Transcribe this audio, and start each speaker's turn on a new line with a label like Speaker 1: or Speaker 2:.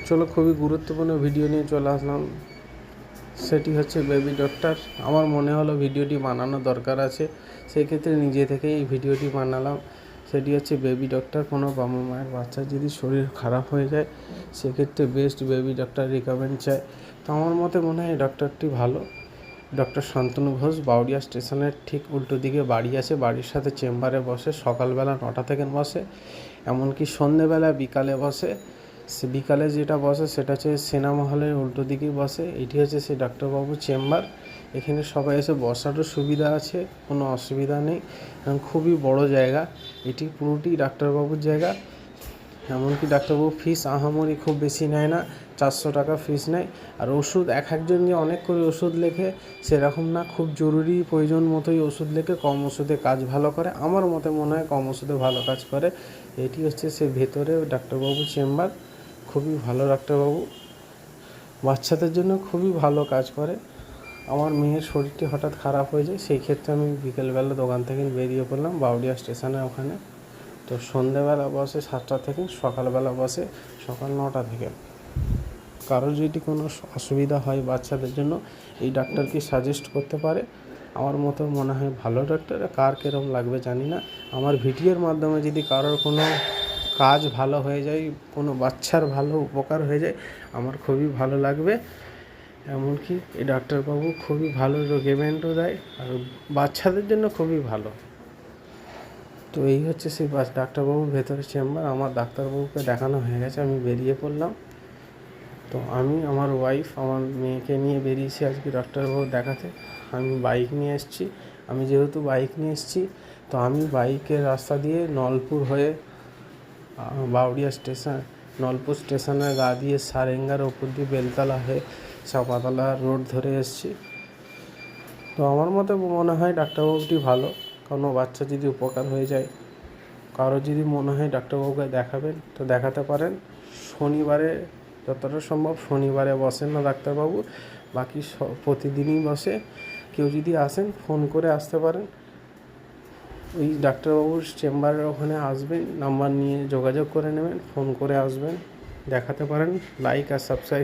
Speaker 1: চলো, খুবই গুরুত্বপূর্ণ ভিডিও নিয়ে চলে আসলাম। সেটি হচ্ছে বেবি ডক্টর। আমার মনে হলো ভিডিওটি বানানো দরকার আছে, সেই ক্ষেত্রে নিজে থেকেই এই ভিডিওটি বানালাম। সেটি হচ্ছে বেবি ডক্টর। কোনো বাবা মায়ের বাচ্চার যদি শরীর খারাপ হয়ে যায়, সেক্ষেত্রে বেস্ট বেবি ডক্টর রিকমেন্ড চায়। তো আমার মতে মনে হয় এই ডক্টরটি ভালো। ডক্টর শান্তনু ঘোষ, বাউরিয়া স্টেশনের ঠিক উল্টো দিকে বাড়ি আছে। বাড়ির সাথে চেম্বারে বসে, সকালবেলা 9টা থেকে বসে, এমনকি সন্ধেবেলা বিকালে বসে। সে বিকালে যেটা বসে সেটা হচ্ছে সিনেমা হলের উল্টো দিকেই বসে। এটি হচ্ছে সেই ডাক্তারবাবুর চেম্বার। এখানে সবাই এসে বসারও সুবিধা আছে, কোনো অসুবিধা নেই, এবং খুবই বড় জায়গা। এটি পুরোটি ডাক্তারবাবুর জায়গা। এমনকি ডাক্তারবাবু ফিস আহামরি খুব বেশি নেয় না, 400 টাকা ফিস নেয়। আর ওষুধ একজন যে অনেক করে ওষুধ লেখে সেরকম না, খুব জরুরি প্রয়োজন মতোই ওষুধ লেখে। কম ওষুধে কাজ ভালো করে, আমার মতে মনে হয় কম ওষুধে ভালো কাজ করে। এটি হচ্ছে সে ভেতরে ডাক্তারবাবুর চেম্বার। খুবই ভালো ডাক্তারবাবু, বাচ্চাদের জন্য খুবই ভালো কাজ করে। আমার মেয়ের শরীরটি হঠাৎ খারাপ হয়ে যায়, সেই ক্ষেত্রে আমি বিকেলবেলা দোকান থেকে বেরিয়ে পড়লাম বাউরিয়া স্টেশনের ওখানে। তো সন্ধ্যেবেলা বসে 7টা থেকে, সকালবেলা বসে সকাল 9টা থেকে। কারোর যদি কোনো অসুবিধা হয় বাচ্চাদের জন্য, এই ডাক্তারকে সাজেস্ট করতে পারে। আমার মতো মনে হয় ভালো ডাক্তার। কার কীরকম লাগবে জানি না। আমার ভিডিওর মাধ্যমে যদি কারোর কোনো কাজ ভালো হয়ে যায়, কোনো বাচ্চার ভালো উপকার হয়ে যায়, আমার খুবই ভালো লাগবে। এমনকি এই ডাক্তারবাবু খুবই ভালো রেকমেন্ডও দেয়, আর বাচ্চাদের জন্য খুবই ভালো। তো এই হচ্ছে সেই ডাক্তারবাবুর ভেতরে চেম্বার। আমার ডাক্তারবাবুকে দেখানো হয়ে গেছে, আমি বেরিয়ে পড়লাম। তো আমি, আমার ওয়াইফ, আমার মেয়েকে নিয়ে বেরিয়েছি আজকে ডাক্তারবাবু দেখাতে। আমি বাইক নিয়ে এসেছি। আমি যেহেতু বাইক নিয়ে এসেছি, তো আমি বাইকের রাস্তা দিয়ে নলপুর হয়ে বাউরিয়া স্টেশন, নলপুর স্টেশনের গা দিয়ে সারেঙ্গার ওপর দিয়ে বেলতলা হয়ে চাপাতলা রোড ধরে এসেছি। তো আমার মতে মনে হয় ডাক্তারবাবুটি ভালো। কোনো বাচ্চা যদি উপকার হয়ে যায়, কারো যদি মনে হয় ডাক্তারবাবুকে দেখাবেন, তো দেখাতে পারেন। শনিবারে যতটা সম্ভব শনিবারে বসেন না ডাক্তারবাবু, বাকি প্রতিদিনই বসে। কেউ যদি আসেন ফোন করে আসতে পারেন। ওই ডাক্তারবাবুর চেম্বারের ওখানে আসবেন, নাম্বার নিয়ে যোগাযোগ করে নেবেন, ফোন করে আসবেন, দেখাতে পারেন। লাইক আর সাবস্ক্রাইব